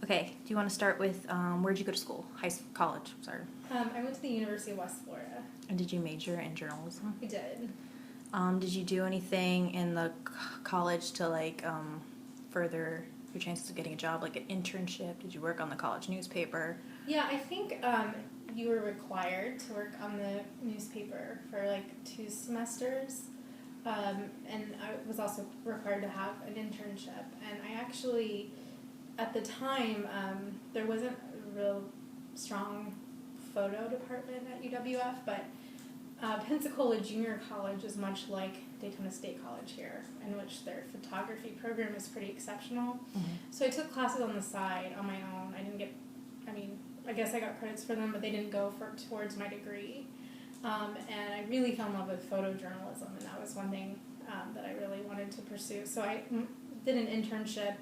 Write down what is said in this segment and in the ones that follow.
Okay, do you want to start with where'd you go to school? College, sorry. I went to the University of West Florida. And did you major in journalism? I did. Did you do anything in the college to further your chances of getting a job, like an internship? Did you work on the college newspaper? Yeah, I think you were required to work on the newspaper for like 2 semesters. And I was also required to have an internship. And I actually, at the time, there wasn't a real strong photo department at UWF, but Pensacola Junior College is much like Daytona State College here, in which their photography program is pretty exceptional. Mm-hmm. So I took classes on the side on my own. I guess I got credits for them, but they didn't go towards my degree. And I really fell in love with photojournalism, and that was one thing that I really wanted to pursue. So I did an internship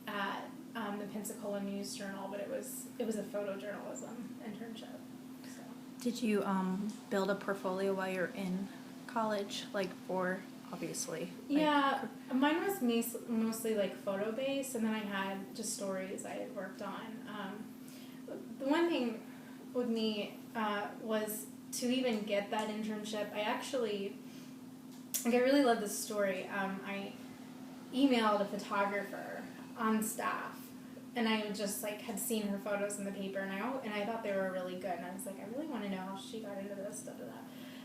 at the Pensacola News Journal, but it was a photojournalism internship. So. Did you build a portfolio while you're in college, obviously? Yeah, mine was mostly like photo based, and then I had just stories I had worked on. The one thing with me was to even get that internship. I really love this story. I emailed a photographer on staff, and I just had seen her photos in the paper, and I thought they were really good, and I was like, I really want to know how she got into this, da da da.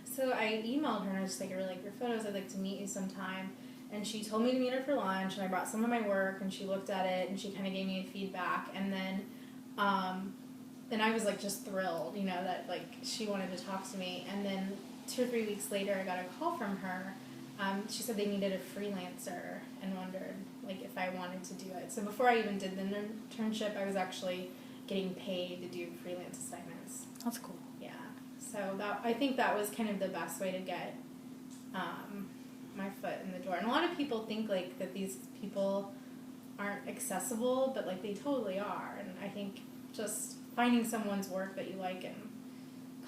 So I emailed her, and I was just like, I really like your photos, I'd like to meet you sometime. And she told me to meet her for lunch, and I brought some of my work, and she looked at it, and she kind of gave me feedback, and then I was just thrilled, that she wanted to talk to me. And then 2 or 3 weeks later, I got a call from her. She said they needed a freelancer and wondered if I wanted to do it. So before I even did the internship, I was actually getting paid to do freelance assignments. That's cool. Yeah. So I think that was kind of the best way to get my foot in the door. And a lot of people think that these people aren't accessible, but they totally are. And I think just finding someone's work that you like and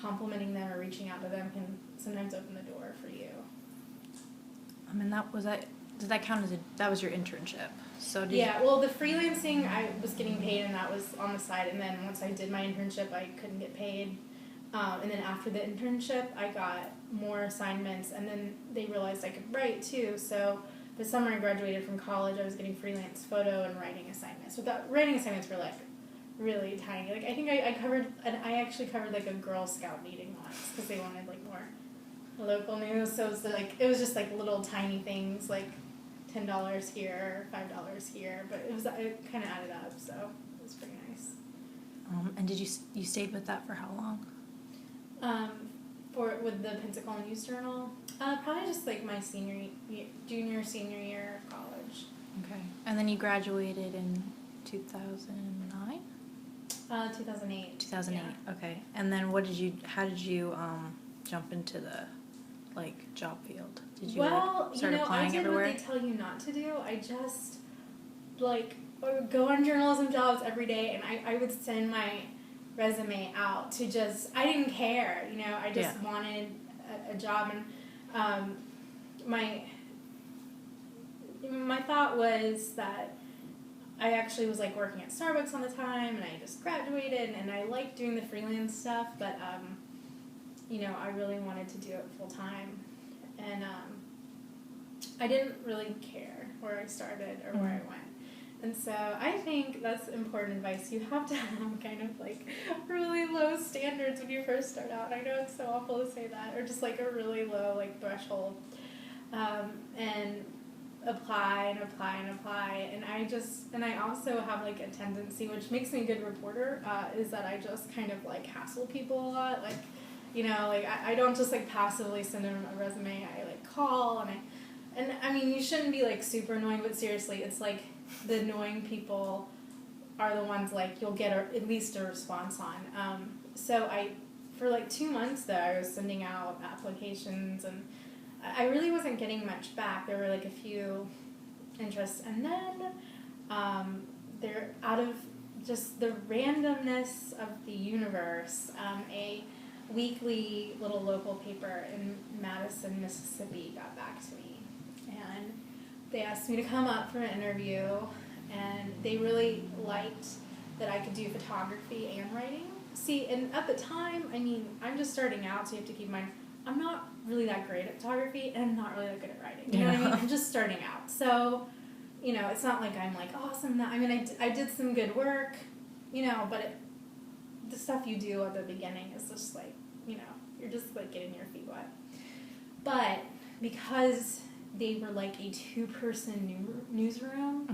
complimenting them or reaching out to them can sometimes open the door for you. Did that count that was your internship? Well, the freelancing, I was getting paid, and that was on the side. And then once I did my internship, I couldn't get paid. And then after the internship, I got more assignments, and then they realized I could write too. So the summer I graduated from college, I was getting freelance photo and writing assignments. But the writing assignments were really tiny. I think I actually covered a Girl Scout meeting once because they wanted more local news. So it was just little tiny things, $10 here, $5 here, but it kind of added up, so it was pretty nice. And did you stayed with that for how long? With the Pensacola News Journal, probably just my senior year of college. Okay, and then you graduated in 2009. 2008. 2008. Yeah. Okay, and then how did you jump into the job field? Did you start applying everywhere? What they tell you not to do. I just go on journalism jobs every day, and I would send my resume out to I didn't care, I just wanted a job. And my thought was that I actually was working at Starbucks all the time, and I just graduated, and I liked doing the freelance stuff, but I really wanted to do it full time. And I didn't really care where I started or where I went. And so I think that's important advice. You have to have kind of really low standards when you first start out. I know it's so awful to say that, or just a really low threshold, and apply and apply and apply. And I also have a tendency, which makes me a good reporter, is that I just kind of hassle people a lot. I don't just passively send them a resume. I call, and I mean, you shouldn't be super annoying, but seriously, it's the annoying people are the ones you'll get at least a response on. So for 2 months though, I was sending out applications, and I really wasn't getting much back. There were a few interests, and then they're out of just the randomness of the universe. A weekly little local paper in Madison, Mississippi got back to me, and they asked me to come up for an interview, and they really liked that I could do photography and writing. See, and at the time, I mean, I'm just starting out, so you have to keep in mind, I'm not really that great at photography, and I'm not really that good at writing. You know what I mean? I'm just starting out. So, you know, it's not like I'm like awesome. I mean, I did some good work, you know, but the stuff you do at the beginning is just like, you know, you're just like getting your feet wet. But because they were like a 2-person newsroom,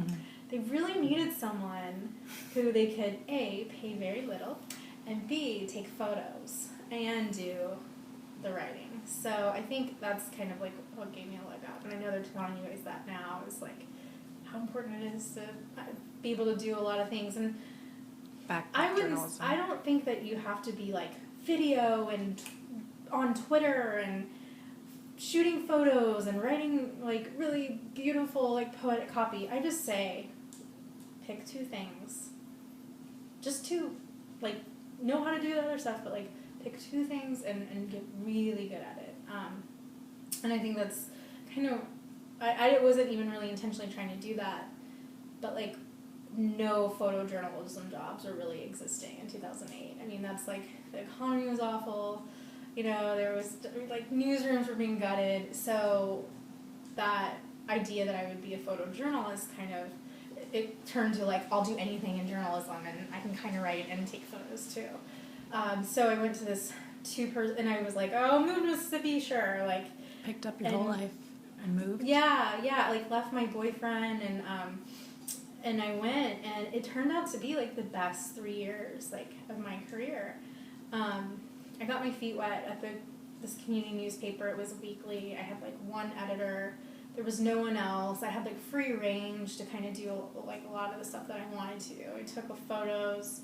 they really needed someone who they could A, pay very little, and B, take photos and do the writing. So I think that's kind of like what gave me a leg up. And I know they're telling you guys that now, is like how important it is to be able to do a lot of things. And I don't think that you have to be like video and on Twitter and shooting photos and writing like really beautiful like poetic copy. I just say pick 2 things. Just to like know how to do the other stuff, but like pick 2 things and get really good at it. And I think that's kind of, I wasn't even really intentionally trying to do that, but like no photojournalism jobs were really existing in 2008. I mean, that's like, the economy was awful, you know, there was like newsrooms were being gutted, so that idea that I would be a photojournalist kind of, it turned to like, I'll do anything in journalism and I can kind of write and take photos too. So I went to this 2-person, and I was like, oh, move to Mississippi, sure, like. Picked up your whole life and moved? Yeah, like left my boyfriend and I went, and it turned out to be like the best 3 years like of my career. I got my feet wet at this community newspaper. It was weekly. I had like 1 editor. There was no one else. I had like free range to kind of do like a lot of the stuff that I wanted to. I took the photos.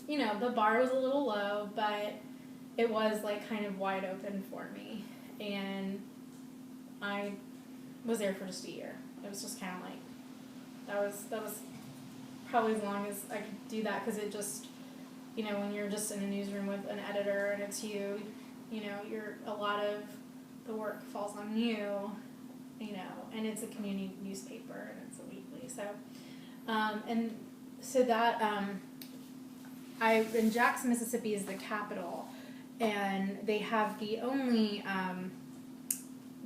You know, the bar was a little low, but it was like kind of wide open for me. And I was there for just a year. It was just kind of like, that was probably as long as I could do that, because it just, you know, when you're just in a newsroom with an editor and it's you know, a lot of the work falls on you, you know, and it's a community newspaper and it's a weekly. So, and so that, in Jackson, Mississippi is the capital, and they have the only,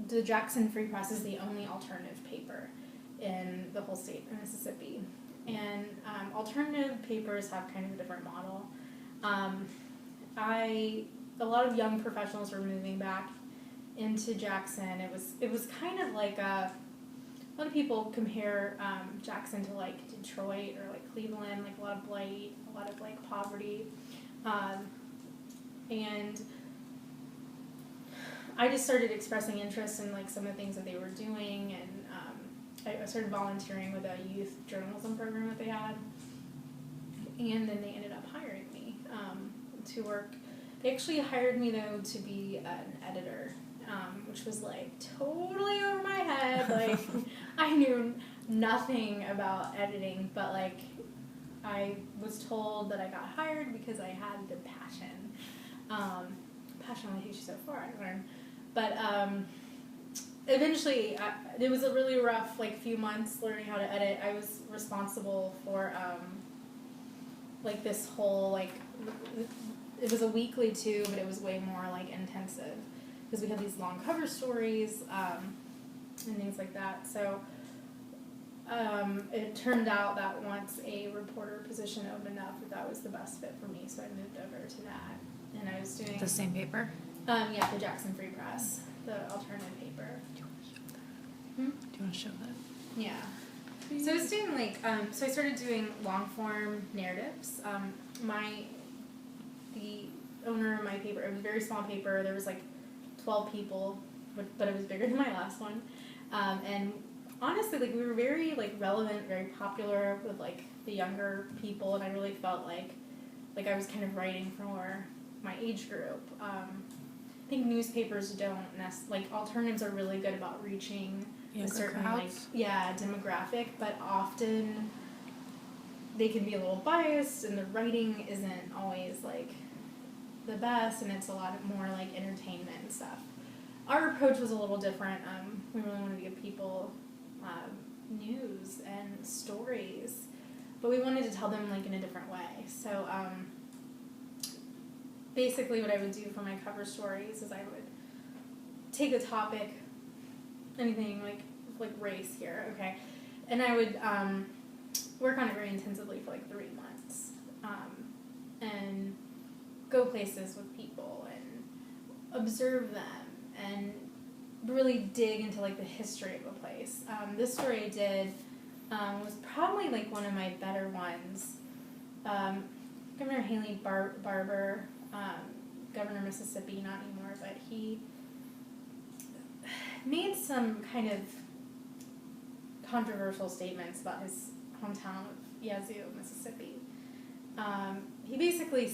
the Jackson Free Press is the only alternative paper in the whole state of Mississippi. And alternative papers have kind of a different model. A lot of young professionals were moving back into Jackson. It was kind of like a lot of people compare Jackson to like Detroit or like Cleveland, like a lot of blight, a lot of like poverty, and I just started expressing interest in like some of the things that they were doing, and I started volunteering with a youth journalism program that they had, and then they ended up hiring me to work. They actually hired me though to be an editor, which was like totally over my head. Like I knew nothing about editing, but like I was told that I got hired because I had the passion. Passion only takes you so far, I learned. But eventually, it was a really rough like few months learning how to edit. I was responsible for like this whole like, it was a weekly too, but it was way more like intensive because we had these long cover stories and things like that. So it turned out that once a reporter position opened up, that was the best fit for me. So I moved over to that, and I was doing the same paper. Yeah, the Jackson Free Press, the alternative paper. Do you want to show that? Yeah. So I was doing like, so I started doing long form narratives. The owner of my paper, it was a very small paper. There was like 12 people, but it was bigger than my last one. And honestly, like we were very like relevant, very popular with like the younger people, and I really felt like I was kind of writing for my age group. I think newspapers don't like alternatives are really good about reaching a certain crowds. Demographic, but often they can be a little biased, and the writing isn't always like the best, and it's a lot more like entertainment and stuff. Our approach was a little different. We really wanted to give people news and stories, but we wanted to tell them like in a different way. So basically what I would do for my cover stories is I would take a topic, anything like race here, okay, and I would work on it very intensively for like 3 months, and go places with people and observe them and really dig into like the history of a place. This story I did was probably like one of my better ones. Governor Haley Barbour, governor of Mississippi, not anymore, but he made some kind of controversial statements about his hometown of Yazoo, Mississippi. He basically,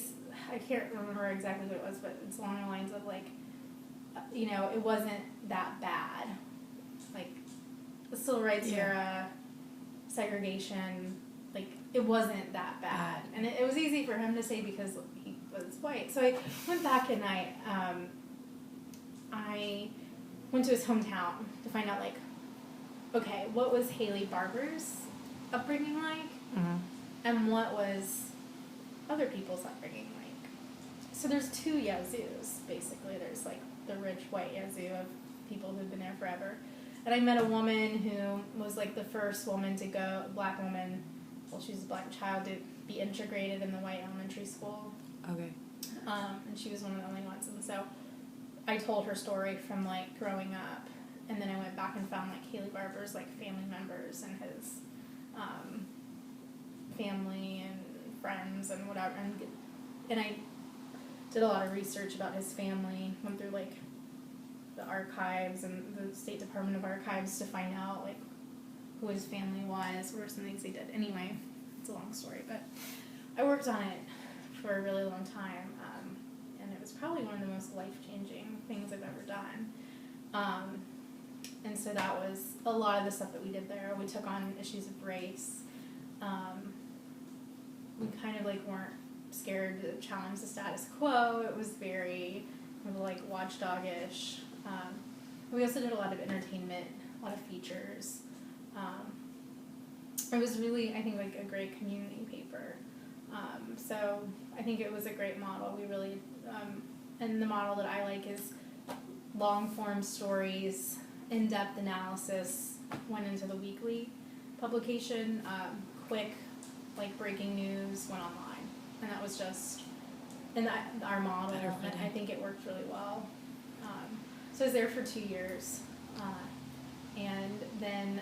I can't remember exactly what it was, but it's along the lines of like, it wasn't that bad. Like, the Civil Rights era, segregation, like, it wasn't that bad. And it was easy for him to say because he was white. So I went back and I went to his hometown to find out, like, okay, what was Haley Barbour's upbringing like? Mm-hmm. And what was other people's upbringing like? So there's 2 Yazoos, basically. There's, like, the rich white Yazoo of people who've been there forever. And I met a woman who was, like, the first woman to go, black woman, well, she was a black child, to be integrated in the white elementary school. Okay. And she was one of the only ones. And so I told her story from, like, growing up. And then I went back and found, like, Haley Barbour's, like, family members and his family and friends and whatever. And I did a lot of research about his family, went through, like, the archives and the State Department of Archives to find out, like, who his family was, what were some things they did. Anyway, it's a long story, but I worked on it for a really long time, and it was probably one of the most life-changing things I've ever done. And so that was a lot of the stuff that we did there. We took on issues of race. We kind of, like, weren't scared to challenge the status quo. It was very, like, watchdog-ish. We also did a lot of entertainment, a lot of features. It was really, I think, like, a great community paper. So I think it was a great model. We really, and the model that I like is long-form stories, in-depth analysis went into the weekly publication, quick, like, breaking news went online. And that was just, and our model, and I think it worked really well. So I was there for 2 years, and then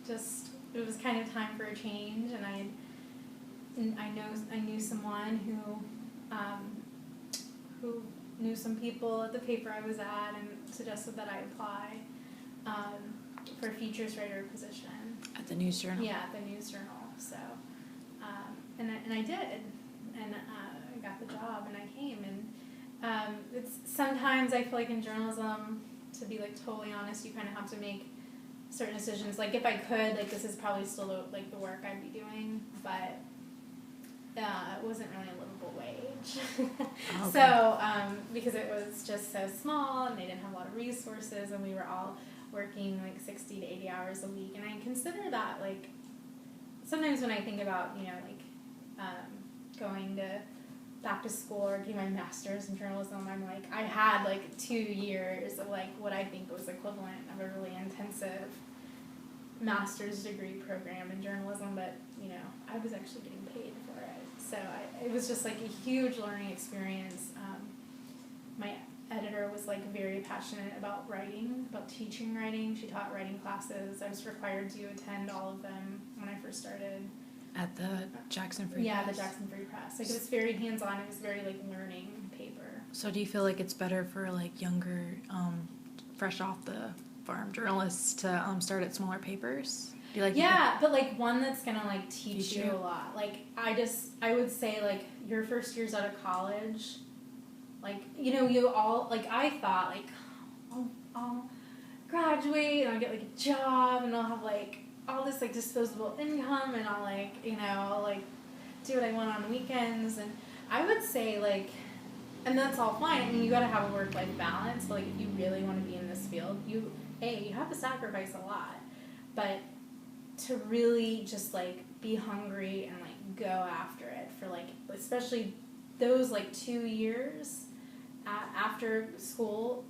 it was kind of time for a change, and I knew someone who knew some people at the paper I was at and suggested that I apply for a features writer position. At the News Journal? Yeah, at the News Journal. So, and I did, and I got the job, and I came, and it's sometimes I feel like in journalism, to be, like, totally honest, you kind of have to make certain decisions. Like, if I could, like, this is probably still the work I'd be doing, but it wasn't really a livable wage. Okay. So, because it was just so small, and they didn't have a lot of resources, and we were all working, like, 60 to 80 hours a week, and I consider that, like, sometimes when I think about, going back to school or getting my master's in journalism, I'm like, I had, like, 2 years of, like, what I think was equivalent of a really intensive master's degree program in journalism, but, I was actually getting paid for it. So it was just, like, a huge learning experience. My editor was, like, very passionate about writing, about teaching writing. She taught writing classes. I was required to attend all of them when I first started. At the Jackson Free Press? Yeah, the Jackson Free Press. Like, it was very hands-on. It was very, like, learning paper. So do you feel like it's better for, like, younger, fresh off the farm journalists to start at smaller papers? Do you like? Yeah, but, like, one that's gonna, like, teach you a lot. Like, I would say, like, your first years out of college, like, you all, like, I thought, like, I'll graduate and I'll get, like, a job and I'll have, like, all this, like, disposable income, and I'll, like, I'll, like, do what I want on weekends. And I would say, like, and that's all fine. I mean, you gotta have a work-life balance. Like, if you really want to be in this field, you have to sacrifice a lot. But to really just, like, be hungry and, like, go after it for, like, especially those, like, 2 years after school.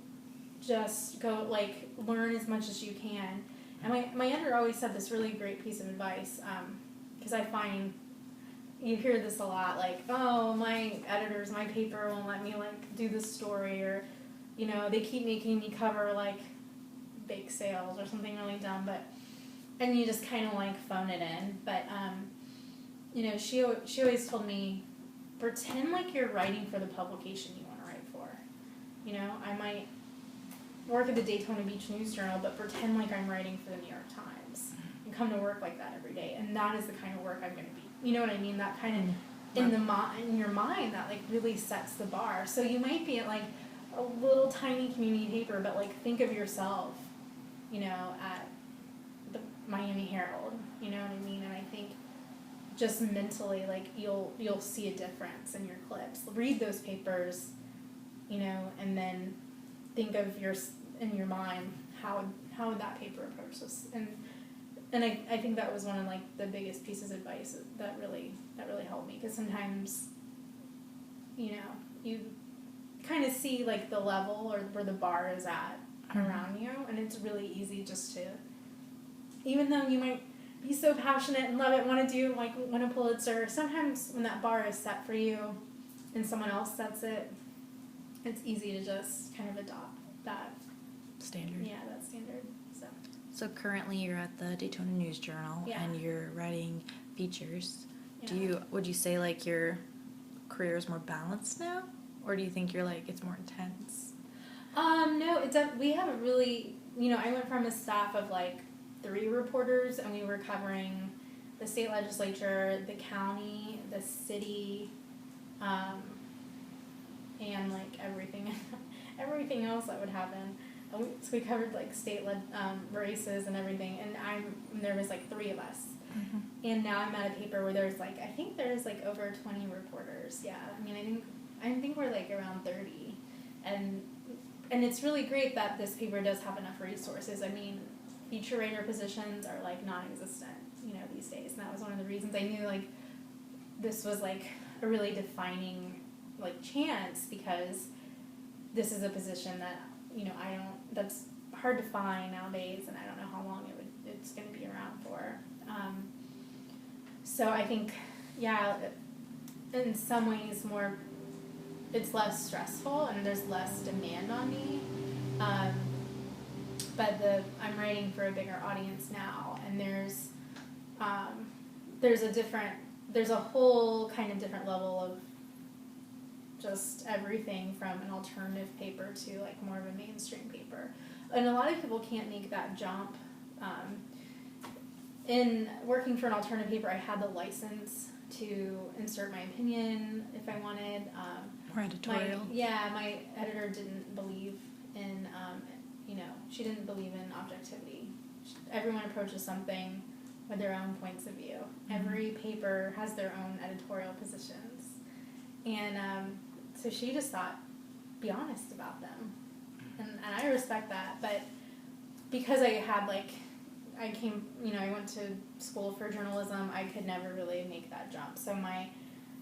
Just go, like, learn as much as you can. And my editor always said this really great piece of advice, because I find you hear this a lot, like, oh, my editors, my paper won't let me, like, do this story, or, you know, they keep making me cover, like, bake sales or something really dumb, and you just kind of, like, phone it in. But, you know, she always told me, pretend like you're writing for the publication you want to write for. You know, I might work at the Daytona Beach News Journal, but pretend like I'm writing for the New York Times, and come to work like that every day. And that is the kind of work I'm going to be. You know what I mean? That kind of in your mind, that, like, really sets the bar. So you might be at, like, a little tiny community paper, but, like, think of yourself, you know, at the Miami Herald. You know what I mean? And I think just mentally, like, you'll see a difference in your clips. Read those papers, you know, and then think of in your mind how would that paper approach this. And I think that was one of, like, the biggest pieces of advice that really helped me, because sometimes, you know, you kind of see, like, the level or where the bar is at around you, and it's really easy just to, even though you might be so passionate and love it, want to do, like, win a Pulitzer, sometimes when that bar is set for you and someone else sets it, it's easy to just kind of adopt that standard. Yeah, that standard. So currently you're at the Daytona News Journal, and you're writing features. Yeah. Would you say, like, your career is more balanced now, or do you think you're, like, it's more intense? No, we have a really, you know, I went from a staff of, like, 3 reporters, and we were covering the state legislature, the county, the city, and, like, everything else that would happen. So we covered, like, state-led races and everything, and there was, like, 3 of us. Mm-hmm. And now I'm at a paper where there's, like, I think there's, like, over 20 reporters. Yeah, I mean, I think we're, like, around 30, and it's really great that this paper does have enough resources. I mean, feature writer positions are, like, non-existent, you know, these days, and that was one of the reasons I knew, like, this was, like, a really defining, like, chance, because this is a position that, you know, that's hard to find nowadays, and I don't know how long it's going to be around for. So I think, yeah, in some ways it's less stressful, and there's less demand on me. But I'm writing for a bigger audience now, and there's a whole kind of different level of just everything from an alternative paper to, like, more of a mainstream paper. And a lot of people can't make that jump. In working for an alternative paper, I had the license to insert my opinion if I wanted. More editorial. My editor didn't believe in, she didn't believe in objectivity. Everyone approaches something with their own points of view. Mm-hmm. Every paper has their own editorial positions. And so she just thought, be honest about them. And I respect that. But because I had, like, I went to school for journalism, I could never really make that jump. So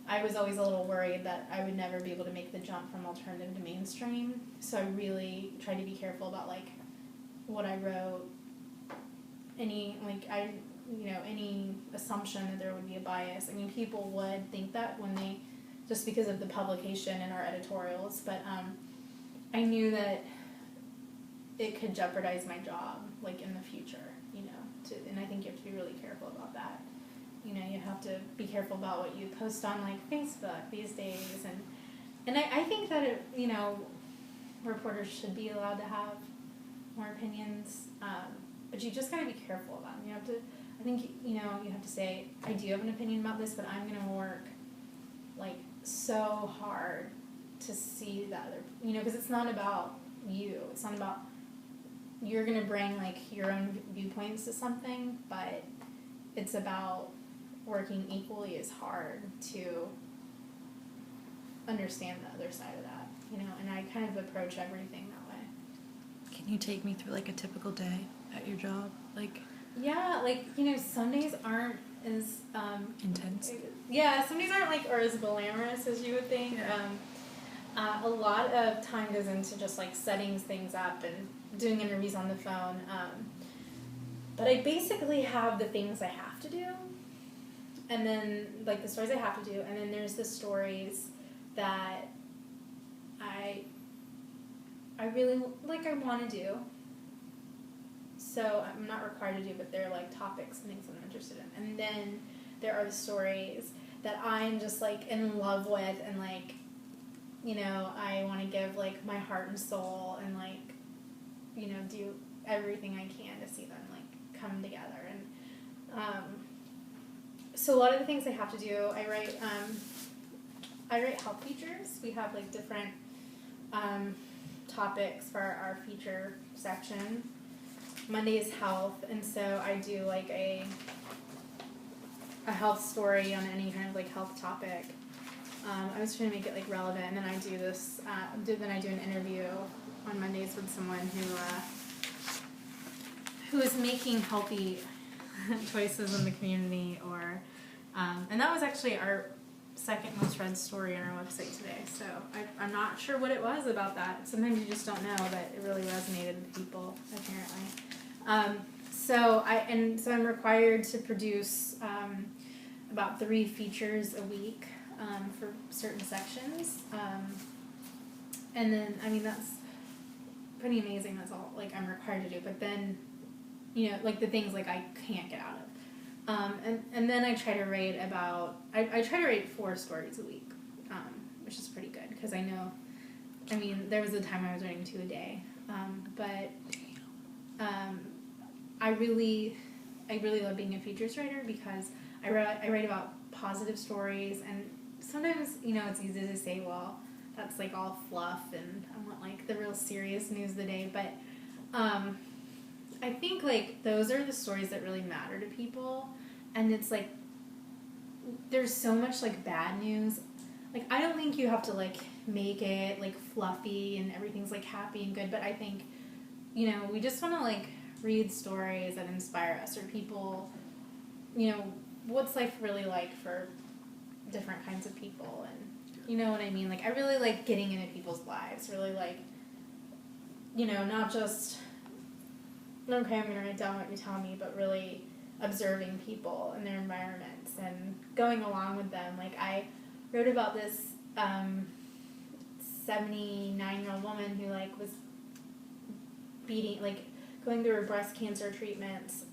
I was always a little worried that I would never be able to make the jump from alternative to mainstream. So I really tried to be careful about, like, what I wrote. Any assumption that there would be a bias. I mean, people would think that just because of the publication and our editorials, but I knew that it could jeopardize my job, like, in the future, you know, and I think you have to be really careful about that. You know, you have to be careful about what you post on, like, Facebook these days, and I think that, reporters should be allowed to have more opinions, but you just gotta be careful about them. You have to, I think, you have to say, I do have an opinion about this, but I'm gonna work, like, so hard to see the other, because it's not about you. It's not about, you're going to bring, like, your own viewpoints to something, but it's about working equally as hard to understand the other side of that, and I kind of approach everything that way. Can you take me through, like, a typical day at your job? Like, Yeah, like, some days aren't as intense. Yeah, some days aren't like or as glamorous as you would think. A lot of time goes into just like setting things up and doing interviews on the phone. But I basically have the things I have to do, and then like the stories I have to do, and then there's the stories that I really like I want to do. So I'm not required to do, but they're like topics and things that I'm interested in. And then there are the stories that I'm just like in love with, and like, I want to give like my heart and soul, and like, do everything I can to see them like come together. And so a lot of the things I have to do, I write health features. We have like different topics for our feature section. Monday is health, and so I do like a health story on any kind of like health topic. I was trying to make it like relevant, and then I do this. Then I do an interview on Mondays with someone who is making healthy choices in the community, or and that was actually our second most read story on our website today. So I'm not sure what it was about that. Sometimes you just don't know, but it really resonated with people apparently. So I'm required to produce about 3 features a week for certain sections, and then that's pretty amazing. That's all like I'm required to do. But then like the things like I can't get out of. And then I try to write I try to write 4 stories a week, which is pretty good because there was a time I was writing 2 a day, but I really love being a features writer because I write about positive stories, and sometimes it's easy to say, well, that's like all fluff and I want like the real serious news of the day, but I think like those are the stories that really matter to people, and it's like there's so much like bad news. Like I don't think you have to like make it like fluffy and everything's like happy and good, but I think we just want to like read stories that inspire us, or people, what's life really like for different kinds of people, and you know what I mean? Like I really like getting into people's lives, really like not just okay, I'm going to write down what you tell me, but really observing people and their environments and going along with them. Like, I wrote about this 79-year-old woman who, like, was going through her breast cancer treatments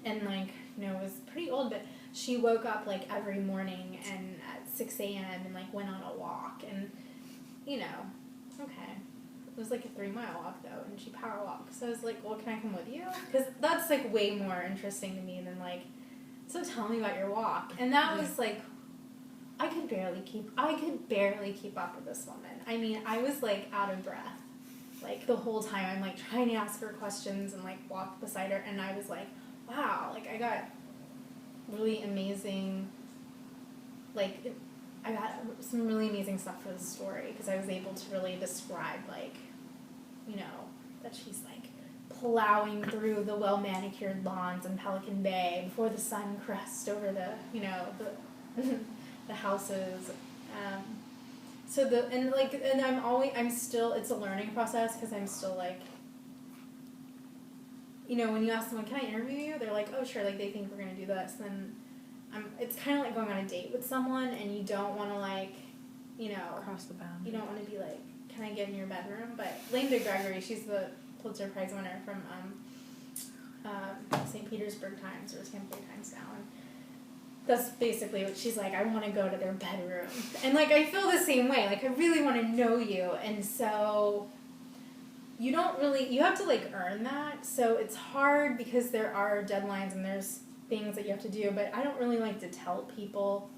and, like, was pretty old, but she woke up, like, every morning and at 6 a.m. and, like, went on a walk and, okay. It was like a 3-mile walk though, and she power walked. So I was like, well, can I come with you? Because that's like way more interesting to me than like, so tell me about your walk. And that was like, I could barely keep up with this woman. I was like out of breath. Like the whole time I'm like trying to ask her questions and like walk beside her, and I was like, wow, like I got really amazing, like I got some really amazing stuff for the story because I was able to really describe, like, that she's, like, plowing through the well-manicured lawns in Pelican Bay before the sun crests over the, the houses. I'm still, it's a learning process because I'm still, like, when you ask someone, can I interview you? They're like, oh, sure, like, they think we're going to do this, then it's kind of like going on a date with someone, and you don't want to, like, cross the boundary. You don't want to be like, can I get in your bedroom? But Linda Gregory, she's the Pulitzer Prize winner from St. Petersburg Times, or Tampa Bay Times now, and that's basically what she's like, I want to go to their bedroom. And, like, I feel the same way. Like, I really want to know you, and so you have to, like, earn that, so it's hard because there are deadlines and there's things that you have to do, but I don't really like to tell people.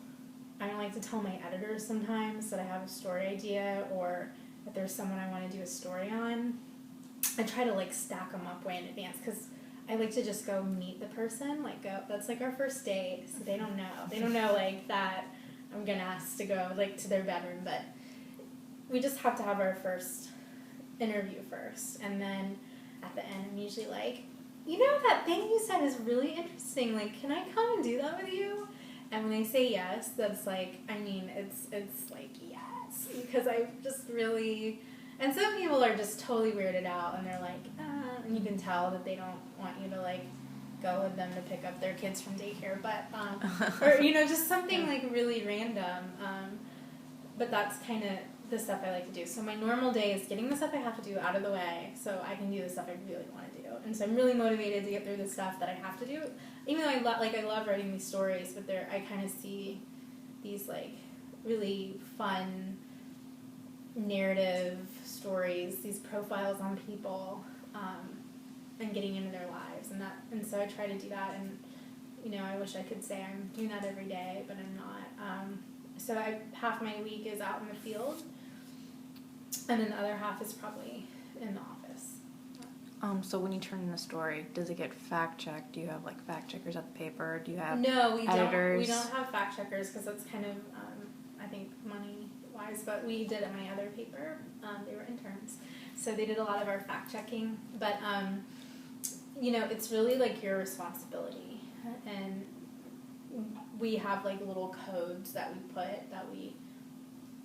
I don't like to tell my editors sometimes that I have a story idea or that there's someone I want to do a story on. I try to, like, stack them up way in advance because I like to just go meet the person, like, that's, like, our first date, so they don't know, like, that I'm gonna ask to go, like, to their bedroom, but we just have to have our first interview first, and then at the end I'm usually like, you know, that thing you said is really interesting. Like, can I come and do that with you? And when they say yes, that's like, I mean, it's like, yes. Because I just really, and some people are just totally weirded out and they're like, and you can tell that they don't want you to like go with them to pick up their kids from daycare, but, or, you know, just something like really random. But that's kind of the stuff I like to do. So my normal day is getting the stuff I have to do out of the way so I can do the stuff I really want to do. And so I'm really motivated to get through the stuff that I have to do. Even though I love writing these stories, but I kind of see these like really fun narrative stories, these profiles on people, and getting into their lives. And so I try to do that. And, you know, I wish I could say I'm doing that every day, but I'm not. So half my week is out in the field, and then the other half is probably in the office. So when you turn in a story, does it get fact-checked? Do you have, like, fact-checkers at the paper? Do you have No, editors? We don't have fact-checkers because that's kind of, I think, money-wise, but we did at my other paper. They were interns, so they did a lot of our fact-checking. But, you know, it's really, like, your responsibility, and we have like little codes that we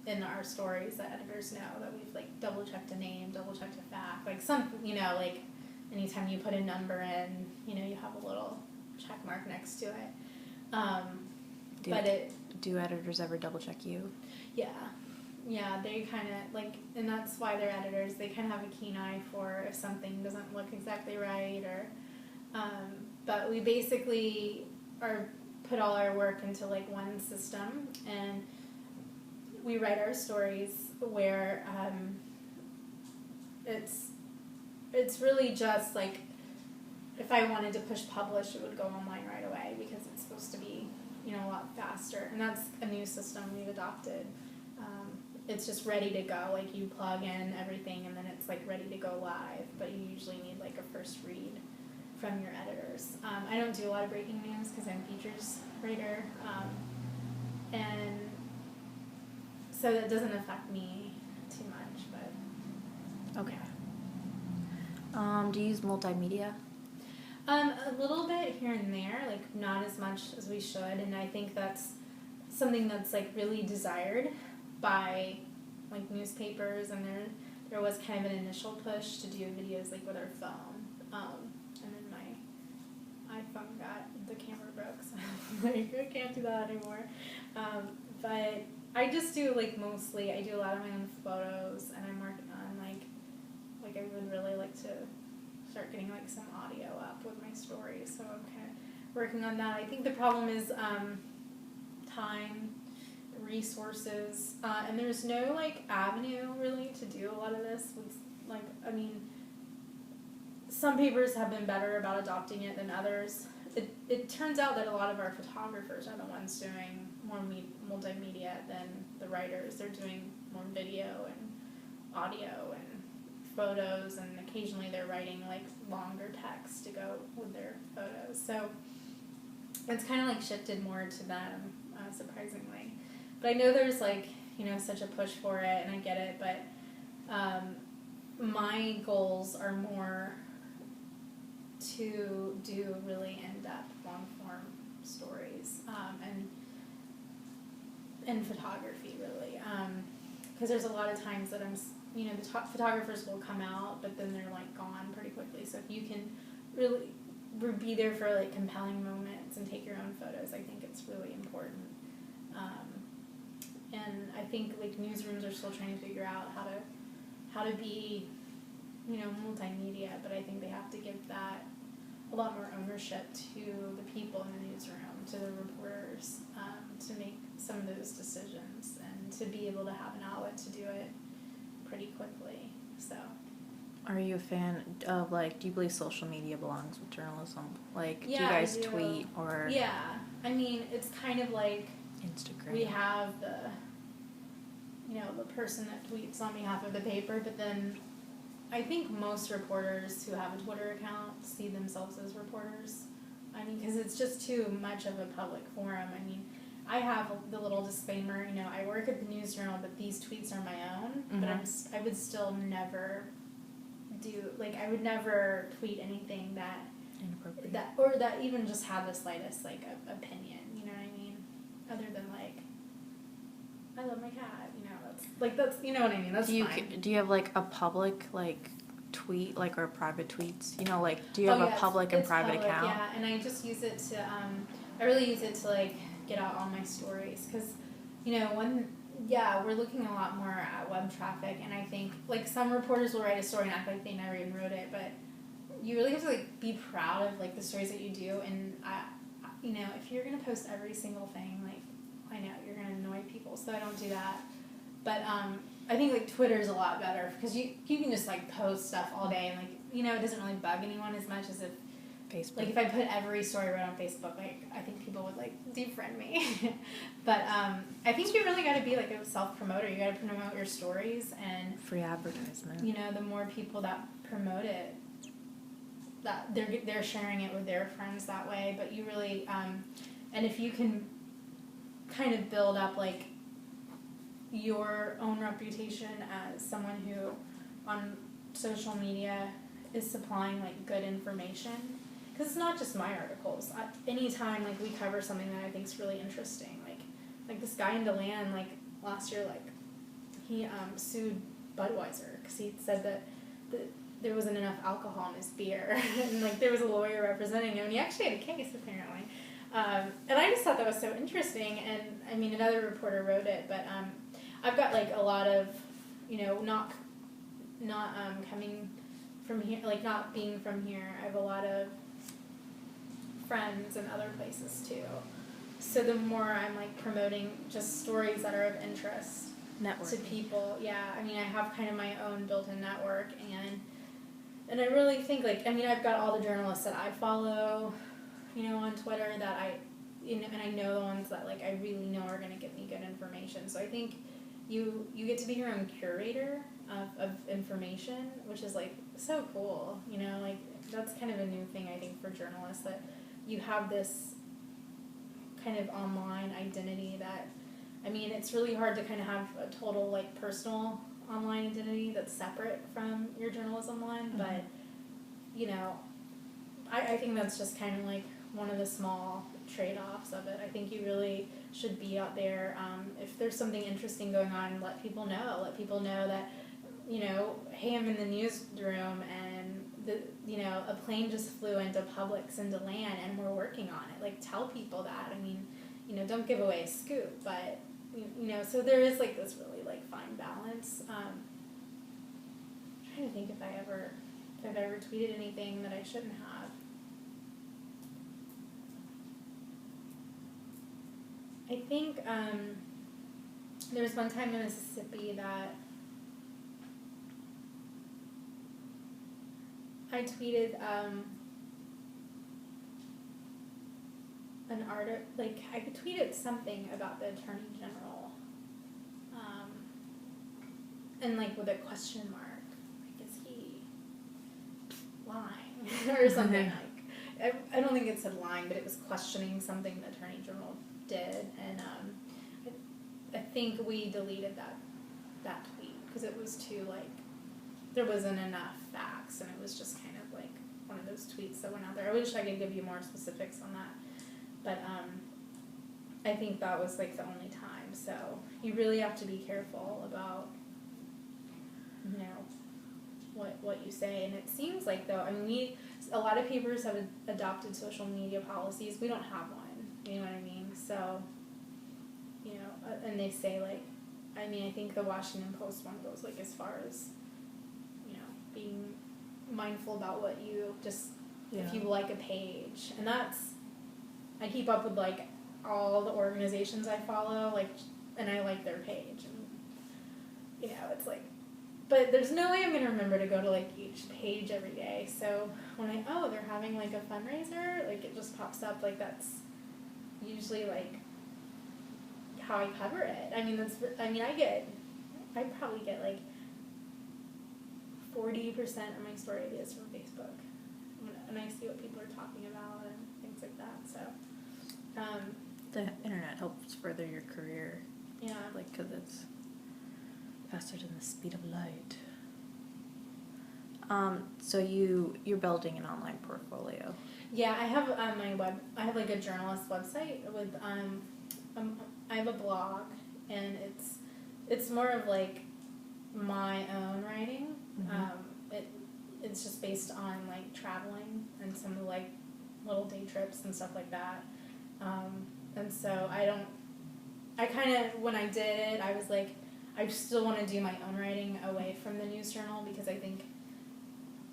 in our stories that editors know that we've like double checked a name, double checked a fact, like some, you know, like anytime you put a number in, you know, you have a little check mark next to it. Do editors ever double check you? Yeah, they kind of like, and that's why they're editors. They kind of have a keen eye for if something doesn't look exactly right, or but we basically put all our work into like one system, and we write our stories where it's really just like if I wanted to push publish, it would go online right away because it's supposed to be, you know, a lot faster, and that's a new system we've adopted. It's just ready to go, like you plug in everything and then it's like ready to go live, but you usually need like a first read from your editors. I don't do a lot of breaking news because I'm a features writer, and so that doesn't affect me too much. But okay. Do you use multimedia? A little bit here and there, like not as much as we should, and I think that's something that's like really desired by like newspapers, and there was kind of an initial push to do videos like with our phone. And then my iPhone the camera broke, so like I can't do that anymore. But I just do like mostly, I do a lot of my own photos, and I'm working on like I would really like to start getting like some audio up with my stories, so I'm kind of working on that. I think the problem is time, resources, and there's no like avenue really to do a lot of this with, like, I mean, some papers have been better about adopting it than others. It turns out that a lot of our photographers are the ones doing more multimedia than the writers. They're doing more video and audio and photos, and occasionally they're writing like longer text to go with their photos. So it's kind of like shifted more to them, surprisingly. But I know there's like, you know, such a push for it, and I get it, but my goals are more to do really in-depth, long-form stories, and photography, really. Because there's a lot of times that you know, the photographers will come out, but then they're like gone pretty quickly. So if you can really be there for like compelling moments and take your own photos, I think it's really important. And I think like newsrooms are still trying to figure out how to be, you know, multimedia, but I think they have to give that a lot more ownership to the people in the newsroom, to the reporters, to make some of those decisions and to be able to have an outlet to do it pretty quickly. So, are you a fan of, like, do you believe social media belongs with journalism? Like, yeah, do you guys tweet or? Yeah, I mean, it's kind of like Instagram. we have the person that tweets on behalf of the paper, but then I think most reporters who have a Twitter account see themselves as reporters. I mean, because it's just too much of a public forum. I mean, I have the little disclaimer, you know, I work at the News Journal, but these tweets are my own, Mm-hmm. but I would still never I would never tweet anything that inappropriate. That even just have the slightest, like, opinion, you know what I mean? Other than, like, I love my cat, you know, that's, you know what I mean, that's fine. Do you have, like, a public, like, tweet, like, or private tweets? You know, like, do you have a public and private account? Yeah, and I just use it to, I really use it to, like, get out all my stories, because, you know, we're looking a lot more at web traffic, and I think, like, some reporters will write a story and act like they never even wrote it, but you really have to, like, be proud of, like, the stories that you do, and, you know, if you're going to post every single thing, like, I know you're going to annoy people, so I don't do that. But I think, like, Twitter's a lot better because you can just, like, post stuff all day and, like, you know, it doesn't really bug anyone as much as if Facebook. Like, if I put every story right on Facebook, like, I think people would, like, defriend me. But I think you really got to be, like, a self-promoter. You got to promote your stories and free advertisement. You know, the more people that promote it, that they're sharing it with their friends that way. But you really and if you can kind of build up, like, your own reputation as someone who on social media is supplying, like, good information, because it's not just my articles. Anytime, like, we cover something that I think is really interesting, like this guy in DeLand, like, last year, like, he sued Budweiser because he said that there wasn't enough alcohol in his beer and, like, there was a lawyer representing him and he actually had a case apparently. And I just thought that was so interesting, and I mean, another reporter wrote it, but I've got, like, a lot of, you know, not coming from here, like, not being from here, I have a lot of friends in other places too. So the more I'm, like, promoting just stories that are of interest to people, yeah, I mean, I have kind of my own built-in network, and I really think, like, I mean, I've got all the journalists that I follow, you know, on Twitter that and I know the ones that, like, I really know are going to give me good information. So I think you get to be your own curator of information, which is, like, so cool, you know, like, that's kind of a new thing, I think, for journalists, that you have this kind of online identity that, I mean, it's really hard to kind of have a total, like, personal online identity that's separate from your journalism line, mm-hmm. But, you know, I think that's just kind of, like, one of the small trade-offs of it. I think you really should be out there. If there's something interesting going on, let people know. Let people know that, you know, hey, I'm in the newsroom and a plane just flew into Publix in DeLand and we're working on it. Like, tell people that. I mean, you know, don't give away a scoop, but, you know, so there is, like, this really, like, fine balance. I'm trying to think if I've ever tweeted anything that I shouldn't have. I think there was one time in Mississippi that I tweeted an article, like, I tweeted something about the Attorney General, and, like, with a question mark, like, is he lying or something? Like, I don't think it said lying, but it was questioning something the Attorney General did, and I think we deleted that tweet because it was too, like, there wasn't enough facts, and it was just kind of like one of those tweets that went out there. I wish I could give you more specifics on that, but I think that was, like, the only time. So you really have to be careful about, you know, what you say. And it seems like, though, I mean, a lot of papers have adopted social media policies. We don't have one. You know what I mean? So, you know, and they say, like, I mean, I think the Washington Post one goes, like, as far as, you know, being mindful about what you just, if you like a page. And that's, I keep up with, like, all the organizations I follow, like, and I like their page. And, you know, it's like, but there's no way I'm going to remember to go to, like, each page every day. So when they're having, like, a fundraiser, like, it just pops up, like, that's usually, like, how I cover it. I mean, I probably get, like, 40% of my story ideas from Facebook, and I see what people are talking about and things like that. So the internet helps further your career. Yeah, like, because it's faster than the speed of light. So you're building an online portfolio. Yeah, I have I have like a journalist website with I have a blog, and it's more of like my own writing. It's just based on like traveling and some of like little day trips and stuff like that. And so I kind of, when I did it, I was like, I still want to do my own writing away from the news journal, because I think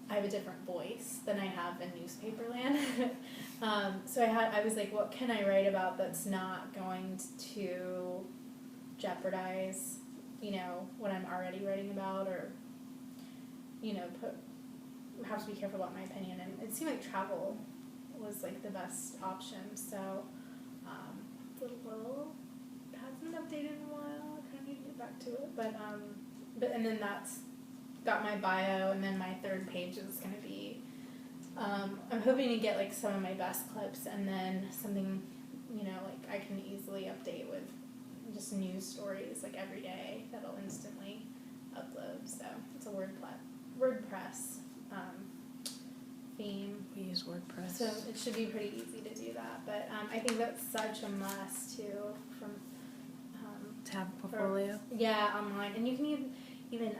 I have a different voice than I have in newspaper land. So I was like, what can I write about that's not going to jeopardize, what I'm already writing about, or, have to be careful about my opinion. And it seemed like travel was like the best option. So it's a little, it hasn't been updated in a while. I kind of need to get back to it. But and then that's got my bio, and then my third page is going to be, I'm hoping to get like some of my best clips, and then something, like I can easily update with just news stories like every day that'll instantly upload. So it's a WordPress theme. We use WordPress. So it should be pretty easy to do that. But I think that's such a must too, from to have a portfolio. Online, and you can even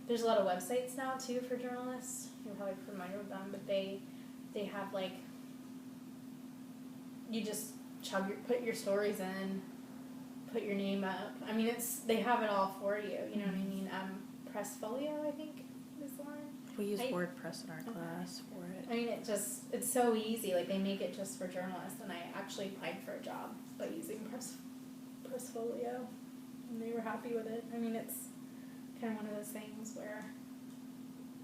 there's a lot of websites now too for journalists. You're probably familiar with them, but they have like, you just put your stories in, put your name up. I mean, they have it all for you. You know what I mean? Pressfolio, I think, is the one. We use WordPress in our class for it. I mean, it's so easy. Like, they make it just for journalists, and I actually applied for a job by using Pressfolio, and they were happy with it. I mean, it's kind of one of those things where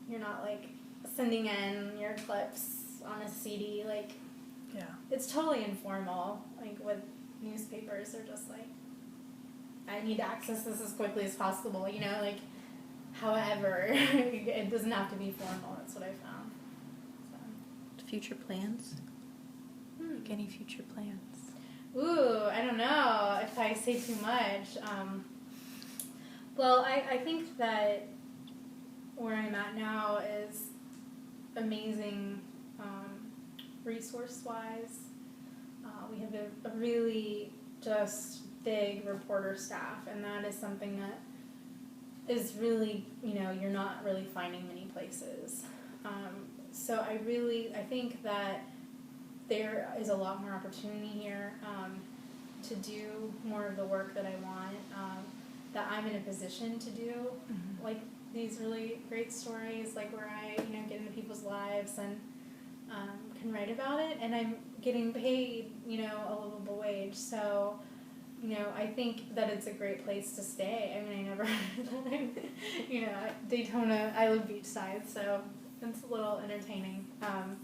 you're not like sending in your clips on a CD. Like, yeah, it's totally informal. Like with newspapers, they're just like, I need to access this as quickly as possible. Like, however, it doesn't have to be formal. That's what I found. So. Future plans? Like any future plans? Ooh, I don't know if I say too much. Well, I think that where I'm at now is amazing resource-wise. We have a really just big reporter staff, and that is something that is really, you're not really finding many places. So I think that there is a lot more opportunity here to do more of the work that I want, that I'm in a position to do, like these really great stories, like where I, get into people's lives and can write about it, and I'm getting paid, a livable wage. So, I think that it's a great place to stay. I mean, I never, Daytona, I live beachside, so it's a little entertaining. And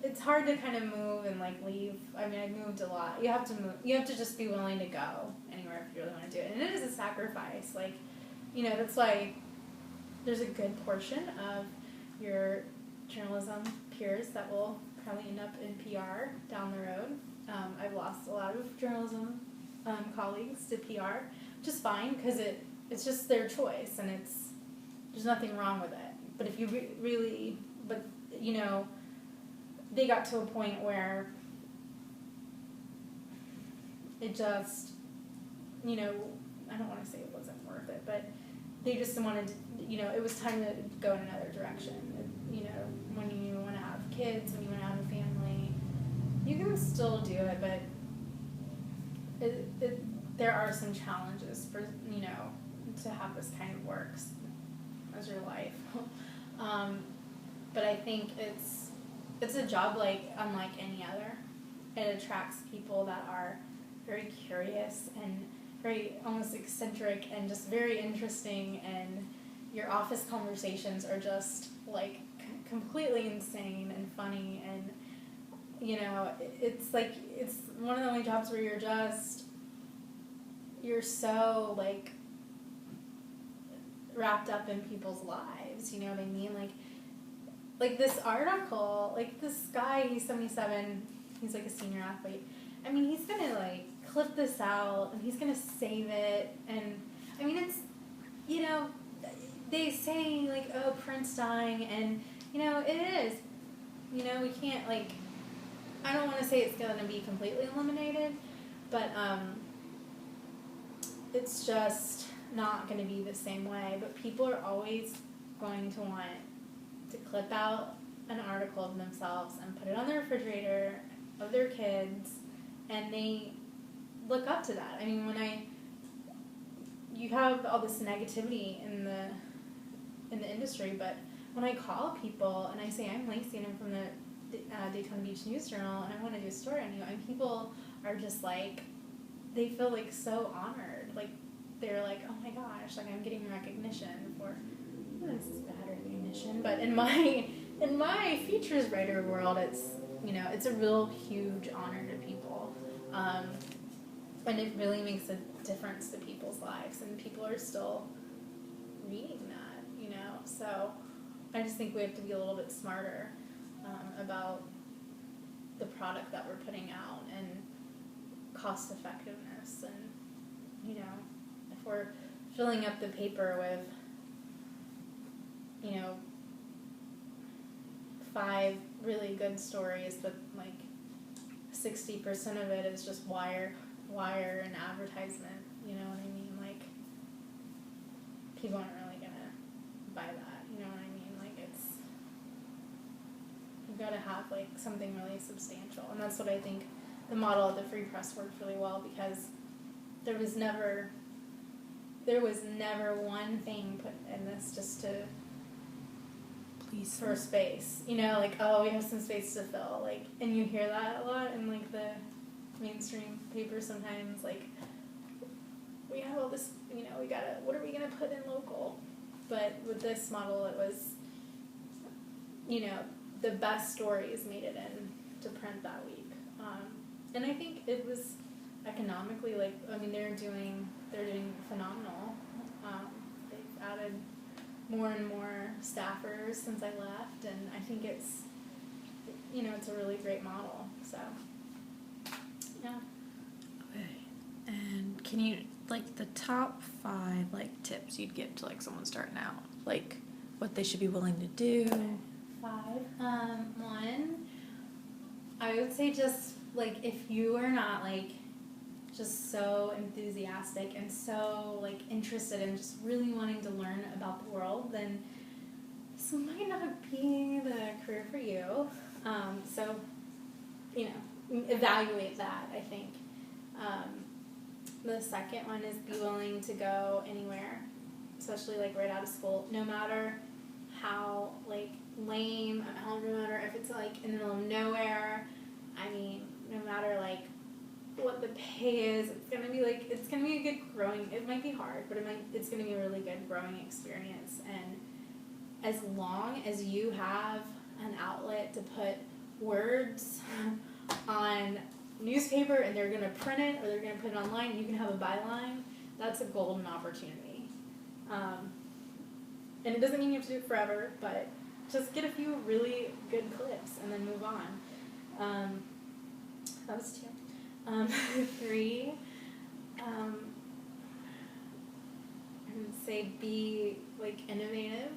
it's hard to kind of move and like leave. I mean, I've moved a lot. You have to move. You have to just be willing to go anywhere if you really want to do it. And it is a sacrifice. Like, that's why there's a good portion of your journalism peers that will probably end up in PR down the road. I've lost a lot of journalism colleagues to PR, which is fine, because it's just their choice, and there's nothing wrong with it. But if you they got to a point where it just, I don't want to say it wasn't worth it, but they just wanted to, it was time to go in another direction. When you want to have kids, when you want to have a family, you can still do it, but there are some challenges for, to have this kind of work as your life. But I think it's a job unlike any other. It attracts people that are very curious and very almost eccentric and just very interesting, and your office conversations are just like completely insane and funny, and it's one of the only jobs where you're so like wrapped up in people's lives, you know what I mean? Like this article, like this guy, he's 77, he's like a senior athlete. I mean, he's gonna like clip this out and he's gonna save it, and I mean, you know, they say, like, oh, print's dying, and, you know, it is. You know, we can't, like, I don't want to say it's going to be completely eliminated, but it's just not going to be the same way. But people are always going to want to clip out an article of themselves and put it on the refrigerator of their kids, and they look up to that. I mean, you have all this negativity in the industry, but when I call people and I say, I'm Lacey and I'm from the Daytona Beach News Journal and I want to do a story on you, and people are just like, they feel like so honored. Like, they're like, oh my gosh, like I'm getting recognition for, this is bad recognition, but in my features writer world, it's, you know, it's a real huge honor to people. And it really makes a difference to people's lives, and people are still reading that, you know. So I just think we have to be a little bit smarter about the product that we're putting out and cost effectiveness. And, you know, if we're filling up the paper with, you know, 5 really good stories, but like 60% of it is just wire and advertisement, you know what I mean? Like, people aren't really gonna buy that, you know what I mean? Like, you've got to have like something really substantial, and that's what I think the model of the Free Press worked really well, because there was never one thing put in this just to for space, you know, like, oh, we have some space to fill, like, and you hear that a lot in like the mainstream papers sometimes, like, we have all this, you know, what are we gonna put in local? But with this model, it was, you know, the best stories made it in to print that week, and I think it was economically, like, I mean, they're doing phenomenal. They've added more and more staffers since I left, and I think it's, you know, it's a really great model. So, yeah. Okay. And can you, like, the top 5, like, tips you'd give to, like, someone starting out? Like, what they should be willing to do? 5. 1, I would say just, like, if you are not, like, just so enthusiastic and so, like, interested in just really wanting to learn about the world, then this might not be the career for you. So, you know, evaluate that, I think. The second one is be willing to go anywhere, especially, like, right out of school, no matter how, like, lame, no matter if it's, like, in the middle of nowhere. I mean, no matter, like, what the pay is, it's gonna be a good growing, it might be hard, but it's gonna be a really good growing experience. And as long as you have an outlet to put words on newspaper and they're gonna print it or they're gonna put it online, you can have a byline, that's a golden opportunity. And it doesn't mean you have to do it forever, but just get a few really good clips and then move on. That was 2. 3, I would say be, like, innovative.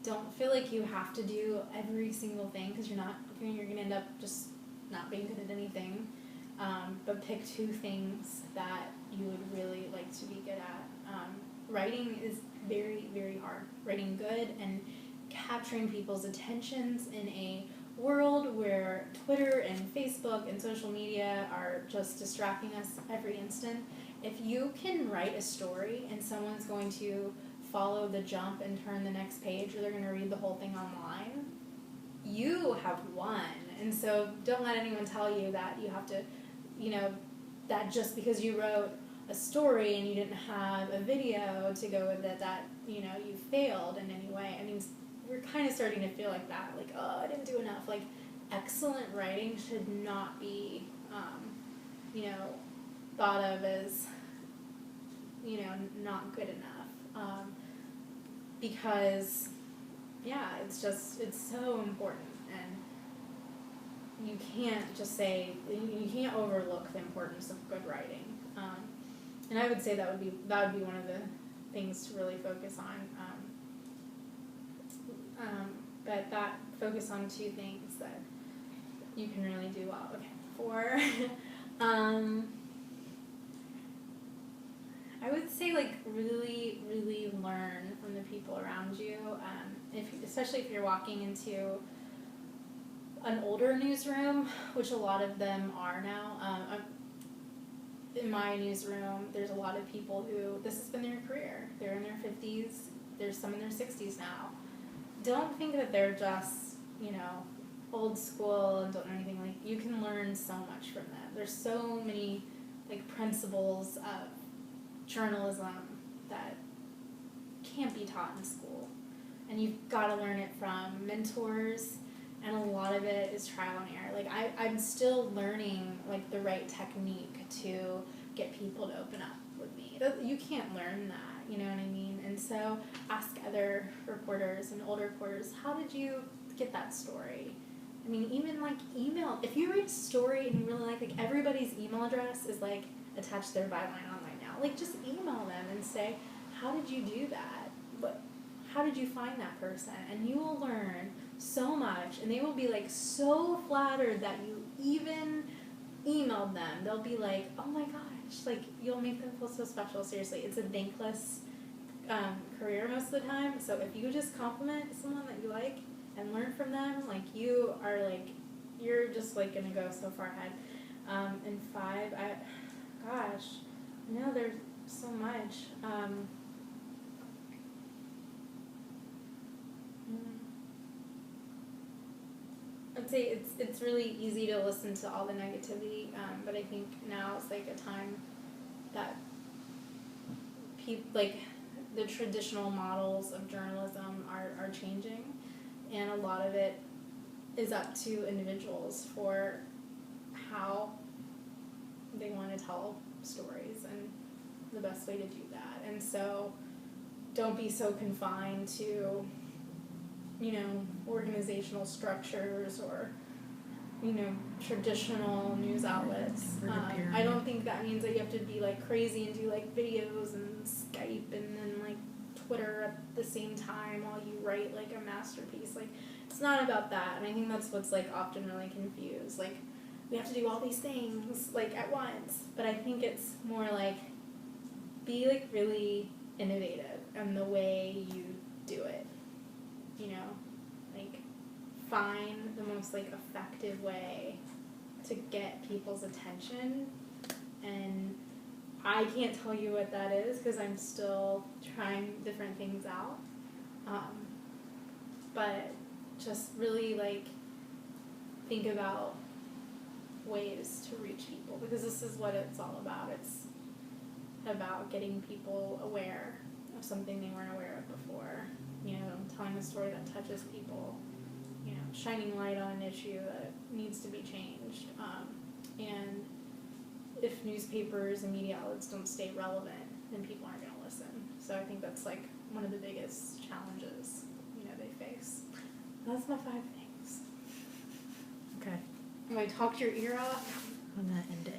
Don't feel like you have to do every single thing, because you're going to end up just not being good at anything. But pick 2 things that you would really like to be good at. Writing is very, very hard. Writing good and capturing people's attentions in a world where Twitter and Facebook and social media are just distracting us every instant. If you can write a story and someone's going to follow the jump and turn the next page, or they're going to read the whole thing online, you have won. And so don't let anyone tell you that you have to, you know, that just because you wrote a story and you didn't have a video to go with it, that, you know, you failed in any way. I mean, we're kind of starting to feel like that, like, oh, I didn't do enough. Like, excellent writing should not be, you know, thought of as, you know, not good enough. Because, yeah, it's so important. And you can't just say, you can't overlook the importance of good writing. And I would say that would be one of the things to really focus on. But that focus on 2 things that you can really do well. Okay, 4. I would say like really, really learn from the people around you. Especially if you're walking into an older newsroom, which a lot of them are now. In my newsroom, there's a lot of people who this has been their career. They're in their 50s. There's some in their 60s now. Don't think that they're just, old school and don't know anything. Like, you can learn so much from them. There's so many like principles of journalism that can't be taught in school, and you've got to learn it from mentors, and a lot of it is trial and error. Like, I'm still learning like the right technique to get people to open up with me. You can't learn that, you know what I mean? And so ask other reporters and older reporters, how did you get that story? I mean, even like email, if you read a story and you really like everybody's email address is like attached to their byline online now. Like, just email them and say, how did you do that? How did you find that person? And you will learn so much, and they will be like so flattered that you even emailed them. They'll be like, oh my gosh, like, you'll make them feel so special. Seriously, it's a thankless career most of the time. So if you just compliment someone that you like and learn from them, like, you are like, you're just like gonna go so far ahead. And 5, no, there's so much. I'd say it's really easy to listen to all the negativity, but I think now it's like a time that like the traditional models of journalism are changing, and a lot of it is up to individuals for how they want to tell stories and the best way to do that. And so don't be so confined to organizational structures or traditional news outlets. I don't think that means that you have to be like crazy and do like videos and Skype and then like Twitter at the same time while you write like a masterpiece. Like, it's not about that. And I think that's what's like often really confused. Like, we have to do all these things like at once, but I think it's more like be like really innovative in the way you do it. Like, find the most like effective way to get people's attention, and I can't tell you what that is because I'm still trying different things out, but just really like think about ways to reach people, because this is what it's all about. It's about getting people aware of something they weren't aware of before, telling a story that touches people, shining light on an issue that needs to be changed. And if newspapers and media outlets don't stay relevant, then people aren't going to listen. So I think that's like one of the biggest challenges, they face. That's my 5 things. Okay. Have I talked your ear off? I'm going to end it.